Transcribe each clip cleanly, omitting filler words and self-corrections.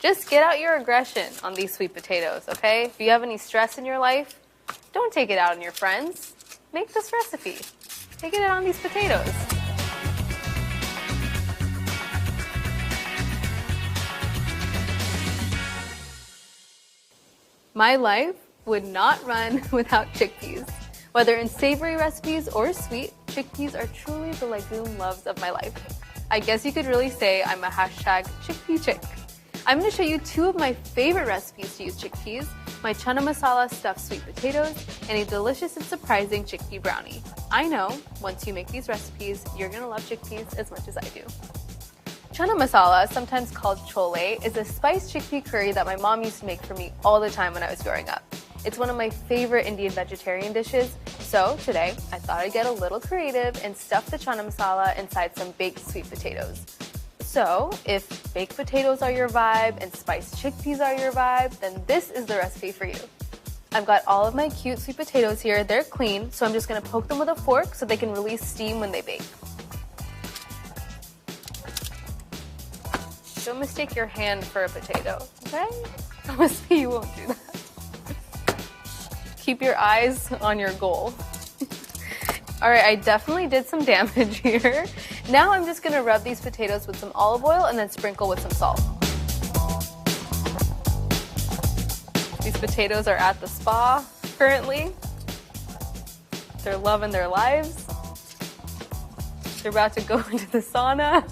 Just get out your aggression on these sweet potatoes, okay? If you have any stress in your life, don't take it out on your friends. Make this recipe. Take it out on these potatoes. My life would not run without chickpeas. Whether in savory recipes or sweet, chickpeas are truly the legume loves of my life. I guess you could really say I'm a hashtag chickpea chick. I'm going to show you two of my favorite recipes to use chickpeas, my Chana masala stuffed sweet potatoes, and a delicious and surprising chickpea brownie. I know, once you make these recipes, you're going to love chickpeas as much as I do. Chana masala, sometimes called chole, is a spiced chickpea curry that my mom used to make for me all the time when I was growing up. It's one of my favorite Indian vegetarian dishes, so today I thought I'd get a little creative and stuff the chana masala inside some baked sweet potatoes. So, if baked potatoes are your vibe and spiced chickpeas are your vibe, then this is the recipe for you. I've got all of my cute sweet potatoes here. They're clean, so I'm just going to poke them with a fork so they can release steam when they bake. Don't mistake your hand for a potato, okay? Promise me you won't do that. Keep your eyes on your goal. All right, I definitely did some damage here. Now I'm just gonna rub these potatoes with some olive oil and then sprinkle with some salt. These potatoes are at the spa currently. They're loving their lives. They're about to go into the sauna.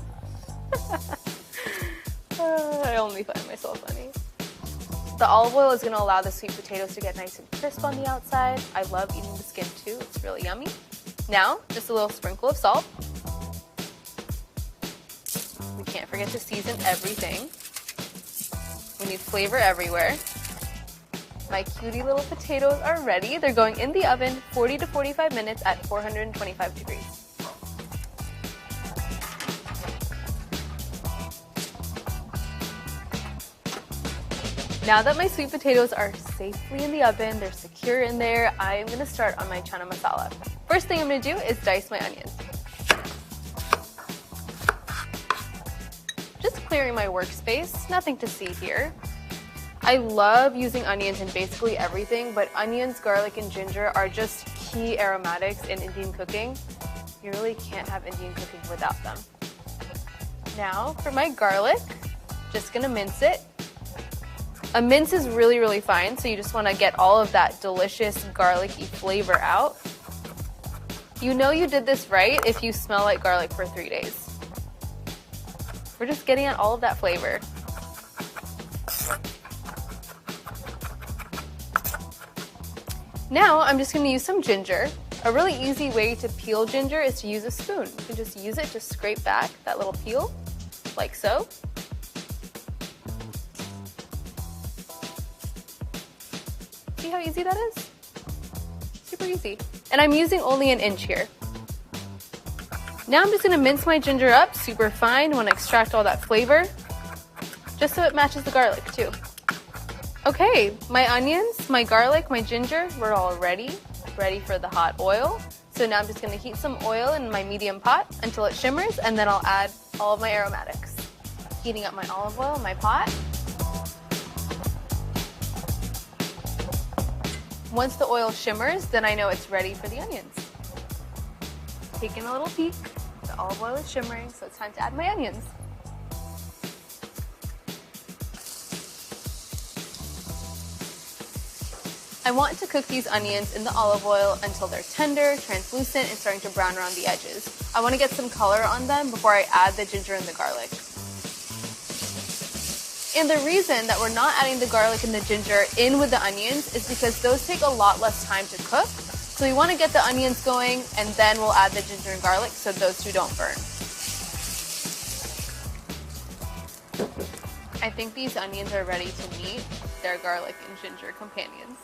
I only find myself funny. The olive oil is going to allow the sweet potatoes to get nice and crisp on the outside. I love eating the skin too, it's really yummy. Now, just a little sprinkle of salt. We can't forget to season everything. We need flavor everywhere. My cutie little potatoes are ready. They're going in the oven 40 to 45 minutes at 425 degrees. Now that my sweet potatoes are safely in the oven, they're secure in there, I'm going to start on my chana masala. First thing I'm going to do is dice my onions. Just clearing my workspace, nothing to see here. I love using onions in basically everything, but onions, garlic, and ginger are just key aromatics in Indian cooking. You really can't have Indian cooking without them. Now for my garlic, just going to mince it. A mince is really, really fine, so you just want to get all of that delicious garlicky flavor out. You know you did this right if you smell like garlic for 3 days. We're just getting at all of that flavor. Now I'm just going to use some ginger. A really easy way to peel ginger is to use a spoon. You can just use it to scrape back that little peel, like so. See how easy that is? Super easy. And I'm using only an inch here. Now I'm just going to mince my ginger up super fine. I want to extract all that flavor, just so it matches the garlic too. Okay, my onions, my garlic, my ginger, we're all ready for the hot oil. So now I'm just going to heat some oil in my medium pot until it shimmers, and then I'll add all of my aromatics. Heating up my olive oil in my pot. Once the oil shimmers, then I know it's ready for the onions. Taking a little peek, the olive oil is shimmering, so it's time to add my onions. I want to cook these onions in the olive oil until they're tender, translucent, and starting to brown around the edges. I want to get some color on them before I add the ginger and the garlic. And the reason that we're not adding the garlic and the ginger in with the onions is because those take a lot less time to cook. So we want to get the onions going, and then we'll add the ginger and garlic so those two don't burn. I think these onions are ready to meet their garlic and ginger companions.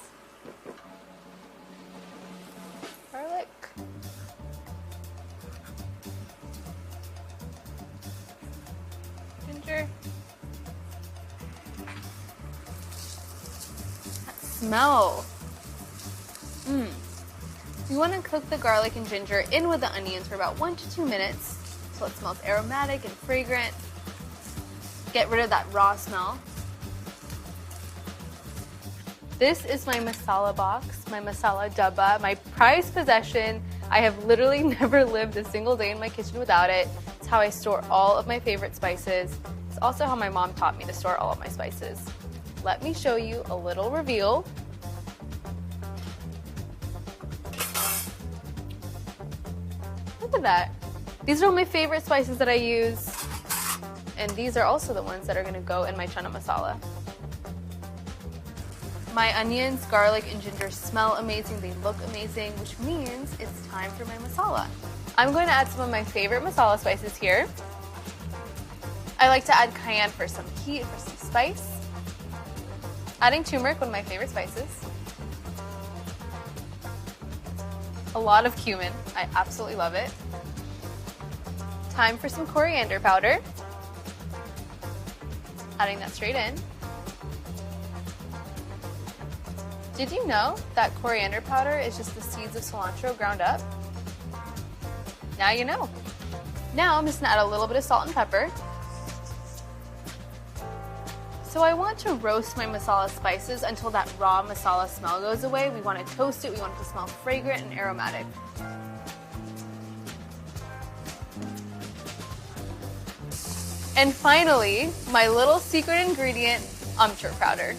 Garlic. Ginger. Smell. You want to cook the garlic and ginger in with the onions for about 1 to 2 minutes so it smells aromatic and fragrant. Get rid of that raw smell. This is my masala box, my Masala Dada, my prized possession. I have literally never lived a single day in my kitchen without it. It's how I store all of my favorite spices. It's also how my mom taught me to store all of my spices. Let me show you a little reveal. Look at that. These are all my favorite spices that I use. And these are also the ones that are gonna go in my chana masala. My onions, garlic, and ginger smell amazing, they look amazing, which means it's time for my masala. I'm going to add some of my favorite masala spices here. I like to add cayenne for some heat, for some spice. Adding turmeric, one of my favorite spices. A lot of cumin, I absolutely love it. Time for some coriander powder. Adding that straight in. Did you know that coriander powder is just the seeds of cilantro ground up? Now you know. Now I'm just gonna add a little bit of salt and pepper. So I want to roast my masala spices until that raw masala smell goes away. We want to toast it, we want it to smell fragrant and aromatic. And finally, my little secret ingredient, amchur powder,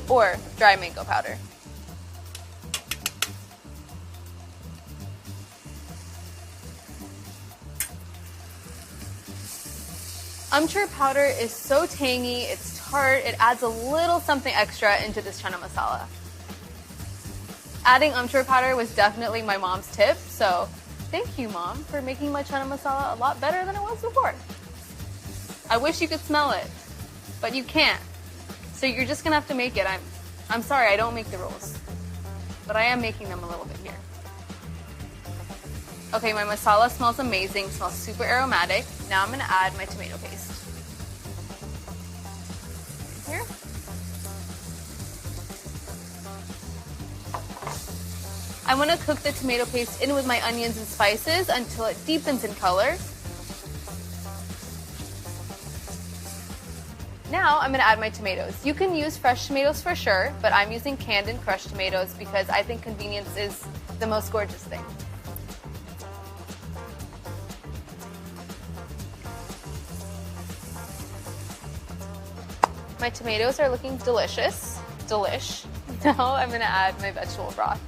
or dry mango powder. Amchur powder is so tangy, it's tart, it adds a little something extra into this chana masala. Adding amchur powder was definitely my mom's tip, so thank you, Mom, for making my chana masala a lot better than it was before. I wish you could smell it, but you can't. So you're just gonna have to make it. I'm sorry, I don't make the rules, but I am making them a little bit here. Okay, my masala smells amazing, smells super aromatic. Now I'm gonna add my tomato paste. Here. I wanna cook the tomato paste in with my onions and spices until it deepens in color. Now I'm gonna add my tomatoes. You can use fresh tomatoes for sure, but I'm using canned and crushed tomatoes because I think convenience is the most gorgeous thing. My tomatoes are looking delicious. Delish. Now I'm gonna add my vegetable broth.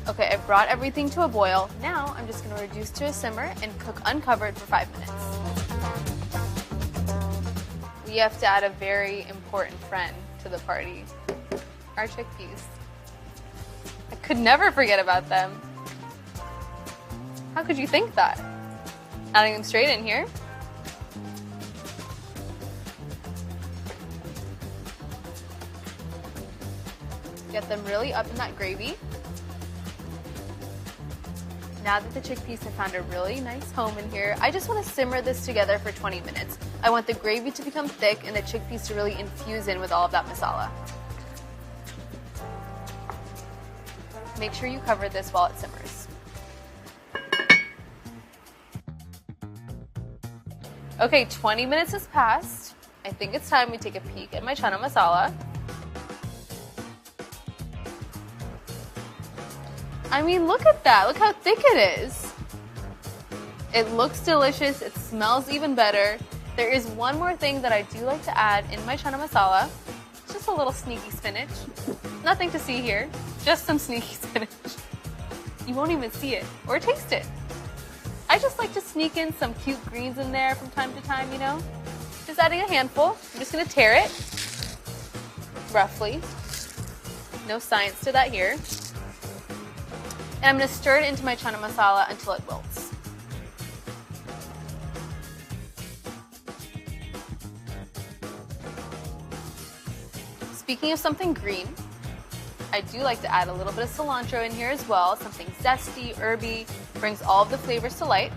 Okay, I've brought everything to a boil. Now I'm just gonna reduce to a simmer and cook uncovered for 5 minutes. We have to add a very important friend to the party, our chickpeas. I could never forget about them. How could you think that? Adding them straight in here. Get them really up in that gravy. Now that the chickpeas have found a really nice home in here, I just want to simmer this together for 20 minutes. I want the gravy to become thick and the chickpeas to really infuse in with all of that masala. Make sure you cover this while it simmers. Okay, 20 minutes has passed. I think it's time we take a peek at my chana masala. I mean, look at that. Look how thick it is. It looks delicious. It smells even better. There is one more thing that I do like to add in my chana masala. It's just a little sneaky spinach. Nothing to see here, just some sneaky spinach. You won't even see it or taste it. I just like to sneak in some cute greens in there from time to time, you know? Just adding a handful. I'm just gonna tear it, roughly. No science to that here. And I'm going to stir it into my chana masala until it wilts. Speaking of something green, I do like to add a little bit of cilantro in here as well. Something zesty, herby, brings all of the flavors to light.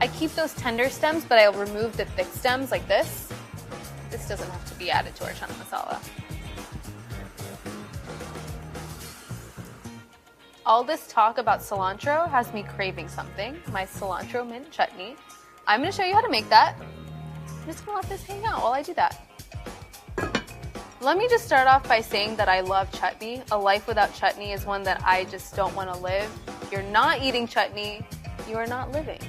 I keep those tender stems, but I'll remove the thick stems like this. This doesn't have to be added to our chana masala. All this talk about cilantro has me craving something, my cilantro-mint chutney. I'm gonna show you how to make that. I'm just gonna let this hang out while I do that. Let me just start off by saying that I love chutney. A life without chutney is one that I just don't want to live. If you're not eating chutney, you are not living.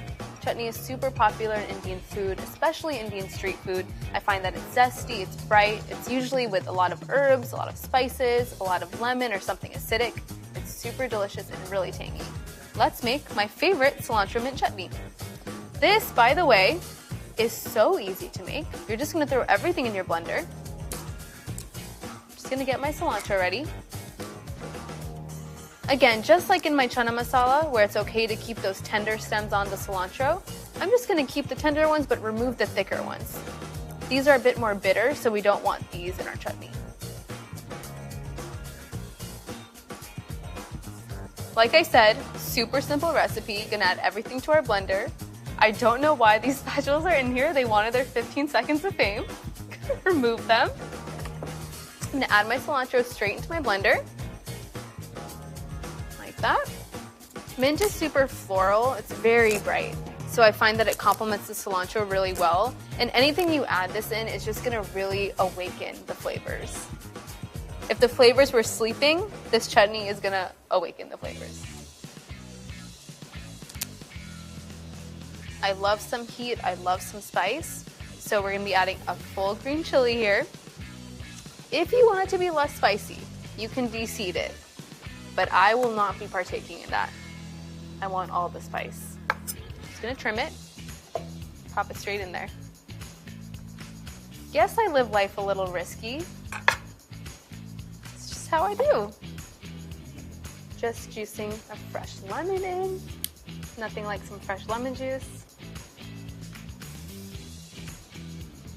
Chutney is super popular in Indian food, especially Indian street food. I find that it's zesty, it's bright, it's usually with a lot of herbs, a lot of spices, a lot of lemon or something acidic. It's super delicious and really tangy. Let's make my favorite cilantro mint chutney. This, by the way, is so easy to make. You're just gonna throw everything in your blender. Just gonna get my cilantro ready. Again, just like in my chana masala, where it's okay to keep those tender stems on the cilantro, I'm just gonna keep the tender ones but remove the thicker ones. These are a bit more bitter, so we don't want these in our chutney. Like I said, super simple recipe, gonna add everything to our blender. I don't know why these spatulas are in here. They wanted their 15 seconds of fame. Remove them. I'm gonna add my cilantro straight into my blender. Like that. Mint is super floral, it's very bright. So I find that it complements the cilantro really well. And anything you add this in is just gonna really awaken the flavors. If the flavors were sleeping, this chutney is gonna awaken the flavors. I love some heat, I love some spice. So we're gonna be adding a full green chili here. If you want it to be less spicy, you can de-seed it. But I will not be partaking in that. I want all the spice. Just gonna trim it, pop it straight in there. Yes, I live life a little risky. It's just how I do. Just juicing a fresh lemon in. Nothing like some fresh lemon juice.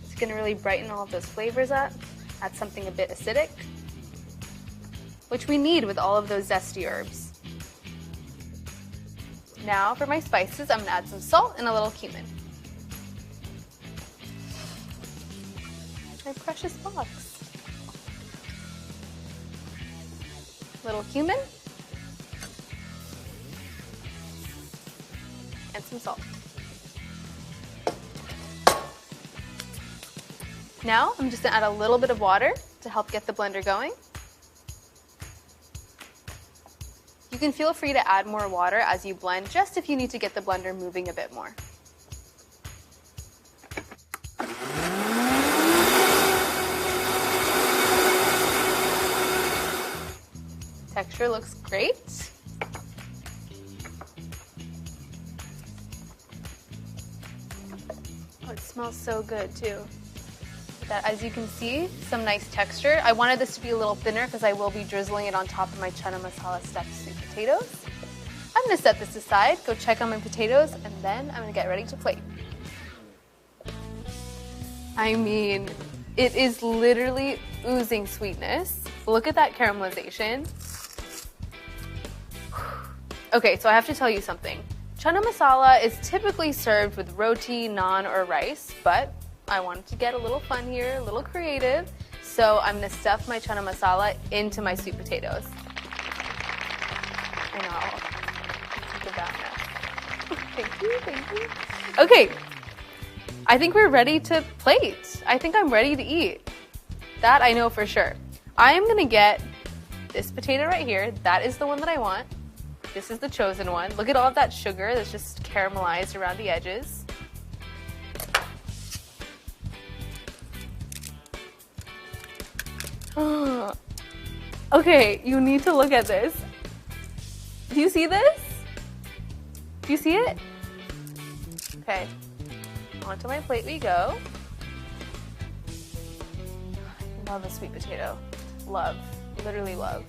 It's gonna really brighten all of those flavors up. Add something a bit acidic, which we need with all of those zesty herbs. Now for my spices, I'm gonna add some salt and a little cumin. My precious box. Little cumin. And some salt. Now I'm just gonna add a little bit of water to help get the blender going. You can feel free to add more water as you blend, just if you need to get the blender moving a bit more. Texture looks great. Oh, it smells so good too. That, as you can see, some nice texture. I wanted this to be a little thinner because I will be drizzling it on top of my chana masala stuffed sweet potatoes. I'm gonna set this aside, go check on my potatoes, and then I'm gonna get ready to plate. I mean, it is literally oozing sweetness. Look at that caramelization. Okay, so I have to tell you something. Chana masala is typically served with roti, naan, or rice, but I wanted to get a little fun here, a little creative, so I'm gonna stuff my chana masala into my sweet potatoes. I know, look at that mess. Thank you, thank you. Okay, I think we're ready to plate. I think I'm ready to eat. That I know for sure. I am gonna get this potato right here. That is the one that I want. This is the chosen one. Look at all of that sugar that's just caramelized around the edges. Okay, you need to look at this. Do you see this? Do you see it? Okay, onto my plate we go. Love a sweet potato. Love, literally love.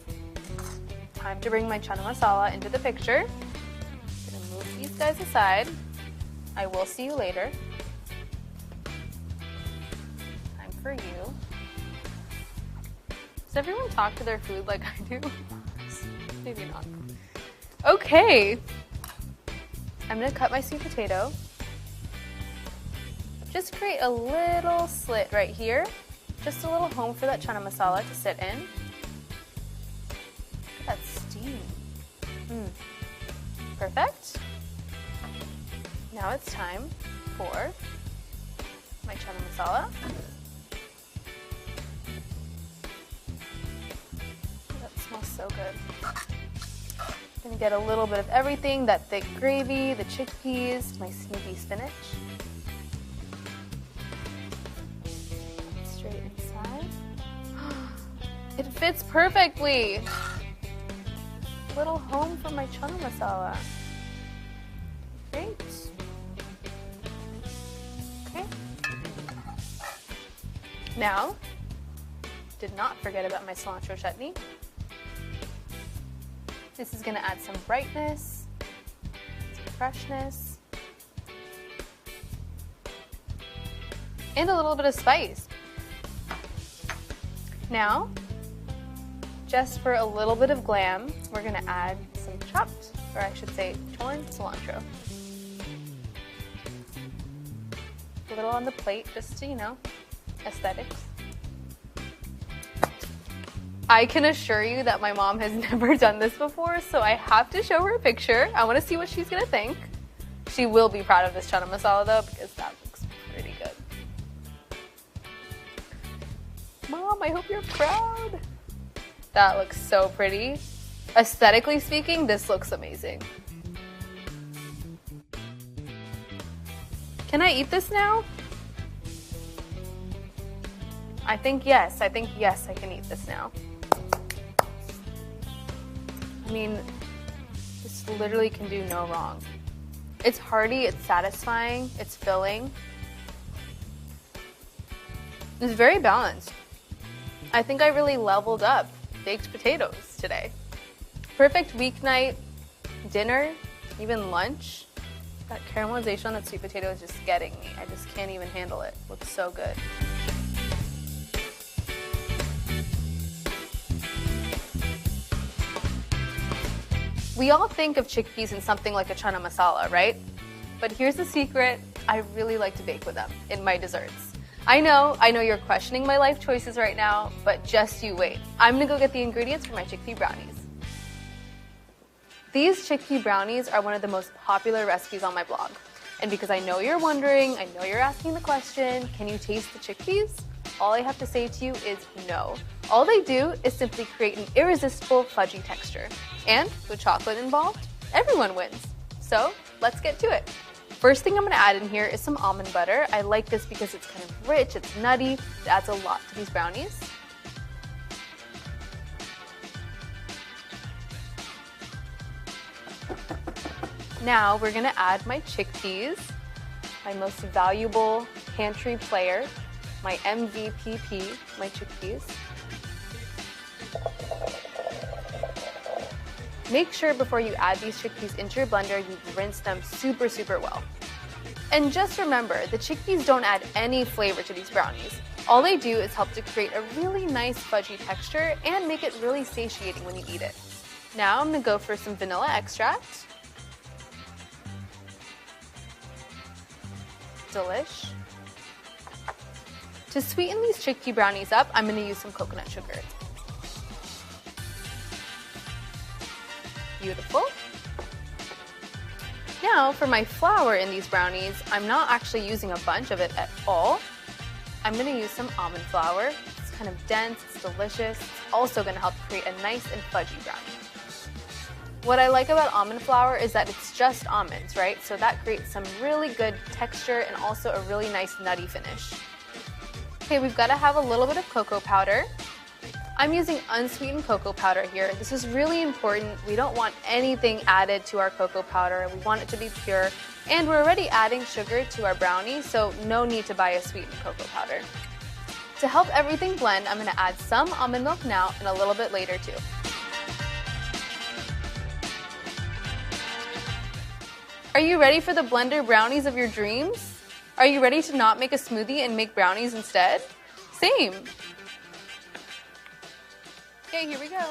Time to bring my chana masala into the picture. I'm gonna move these guys aside. I will see you later. Time for you. Does everyone talk to their food like I do? Maybe not. Okay. I'm gonna cut my sweet potato. Just create a little slit right here. Just a little home for that chana masala to sit in. Look at that steam. Perfect. Now it's time for my chana masala. That smells so good. I'm gonna get a little bit of everything, that thick gravy, the chickpeas, my snoopy spinach. Straight inside. It fits perfectly. Little home for my chana masala. Great. Okay. Now, did not forget about my cilantro chutney. This is gonna add some brightness, some freshness, and a little bit of spice. Now, just for a little bit of glam, we're gonna add some chopped, or I should say torn cilantro. A little on the plate, just to, you know, aesthetics. I can assure you that my mom has never done this before, so I have to show her a picture. I want to see what she's gonna think. She will be proud of this chana masala though, because that looks pretty good. Mom, I hope you're proud. That looks so pretty. Aesthetically speaking, this looks amazing. Can I eat this now? I think yes, I can eat this now. I mean, this literally can do no wrong. It's hearty, it's satisfying, it's filling. It's very balanced. I think I really leveled up baked potatoes today. Perfect weeknight, dinner, even lunch. That caramelization on that sweet potato is just getting me. I just can't even handle it. Looks so good. We all think of chickpeas in something like a chana masala, right? But here's the secret, I really like to bake with them in my desserts. I know you're questioning my life choices right now, but just you wait. I'm gonna go get the ingredients for my chickpea brownies. These chickpea brownies are one of the most popular recipes on my blog. And because I know you're wondering, I know you're asking the question, can you taste the chickpeas? All I have to say to you is no. All they do is simply create an irresistible fudgy texture. And with chocolate involved, everyone wins. So let's get to it. First thing I'm gonna add in here is some almond butter. I like this because it's kind of rich, it's nutty, it adds a lot to these brownies. Now we're gonna add my chickpeas, my most valuable pantry player, my MVP, my chickpeas. Make sure before you add these chickpeas into your blender, you rinse them super, super well. And just remember, the chickpeas don't add any flavor to these brownies. All they do is help to create a really nice fudgy texture and make it really satiating when you eat it. Now I'm gonna go for some vanilla extract. Delish. To sweeten these chickpea brownies up, I'm gonna use some coconut sugar. Beautiful. Now for my flour in these brownies, I'm not actually using a bunch of it at all. I'm gonna use some almond flour. It's kind of dense, it's delicious. It's also gonna help create a nice and fudgy brownie. What I like about almond flour is that it's just almonds, right? So that creates some really good texture and also a really nice nutty finish. Okay, we've gotta have a little bit of cocoa powder. I'm using unsweetened cocoa powder here. This is really important. We don't want anything added to our cocoa powder. We want it to be pure. And we're already adding sugar to our brownie, so no need to buy a sweetened cocoa powder. To help everything blend, I'm gonna add some almond milk now and a little bit later too. Are you ready for the blender brownies of your dreams? Are you ready to not make a smoothie and make brownies instead? Same. Okay, here we go.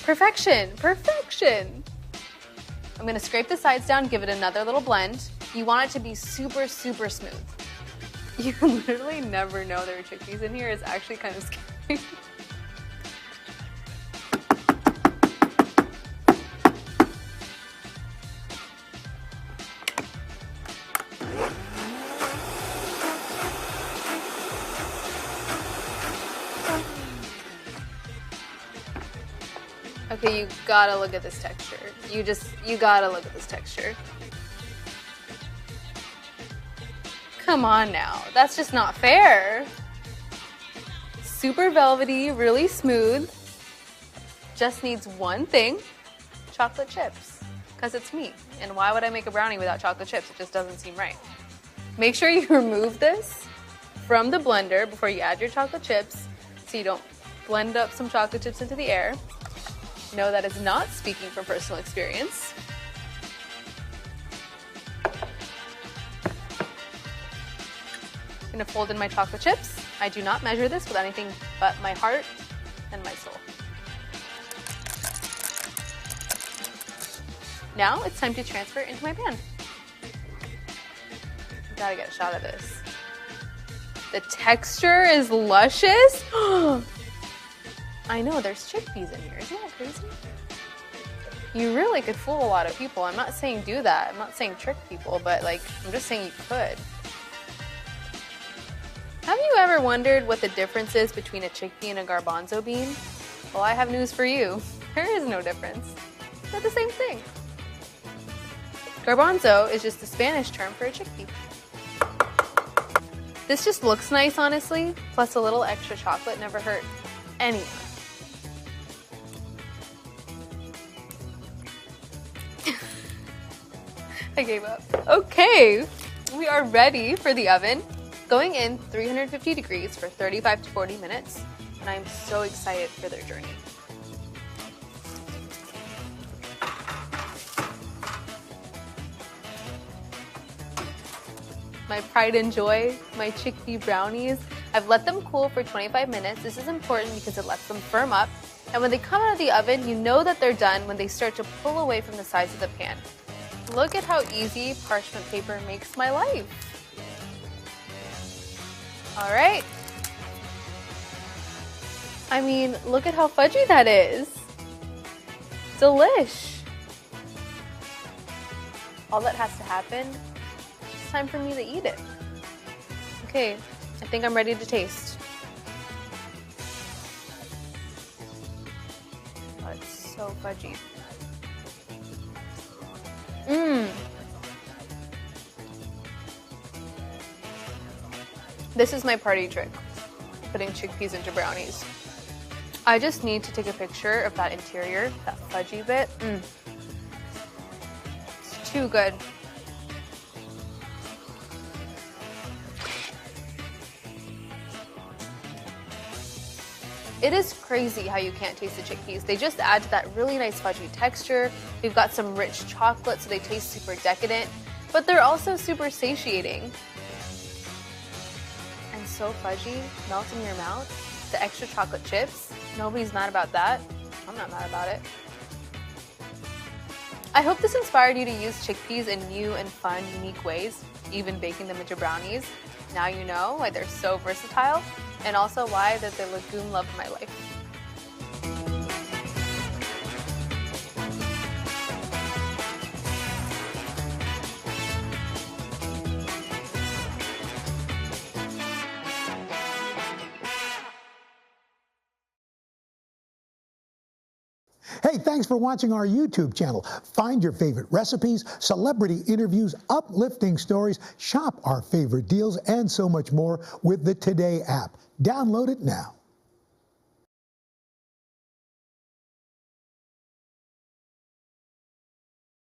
Perfection, perfection. I'm gonna scrape the sides down, give it another little blend. You want it to be super, super smooth. You literally never know there are chickpeas in here. It's actually kind of scary. Okay, you gotta look at this texture. You gotta look at this texture. Come on now, that's just not fair. Super velvety, really smooth. Just needs one thing, chocolate chips, because it's me. And why would I make a brownie without chocolate chips? It just doesn't seem right. Make sure you remove this from the blender before you add your chocolate chips so you don't blend up some chocolate chips into the air. No, that is not speaking from personal experience. I'm gonna fold in my chocolate chips. I do not measure this with anything but my heart and my soul. Now it's time to transfer it into my pan. Gotta get a shot of this. The texture is luscious. I know, there's chickpeas in here. Isn't that crazy? You really could fool a lot of people. I'm not saying do that. I'm not saying trick people, but like, I'm just saying you could. Have you ever wondered what the difference is between a chickpea and a garbanzo bean? Well, I have news for you. There is no difference. They're the same thing. Garbanzo is just the Spanish term for a chickpea. This just looks nice, honestly, plus a little extra chocolate never hurt anyone. I gave up. Okay, we are ready for the oven. Going in 350 degrees for 35 to 40 minutes, and I'm so excited for their journey. My pride and joy, my chickpea brownies. I've let them cool for 25 minutes. This is important because it lets them firm up. And when they come out of the oven, you know that they're done when they start to pull away from the sides of the pan. Look at how easy parchment paper makes my life. All right. I mean, look at how fudgy that is. Delish. All that has to happen, it's time for me to eat it. Okay, I think I'm ready to taste. Oh, it's so fudgy. This is my party trick, putting chickpeas into brownies. I just need to take a picture of that interior, that fudgy bit. It's too good. It is crazy how you can't taste the chickpeas. They just add to that really nice fudgy texture. We've got some rich chocolate, so they taste super decadent, but they're also super satiating. And so fudgy, melt in your mouth. The extra chocolate chips, nobody's mad about that. I'm not mad about it. I hope this inspired you to use chickpeas in new and fun, unique ways, even baking them into brownies. Now you know why they're so versatile, and also why they're the legume love of my life. Hey, thanks for watching our YouTube channel. Find your favorite recipes, celebrity interviews, uplifting stories, shop our favorite deals, and so much more with the Today app. Download it now.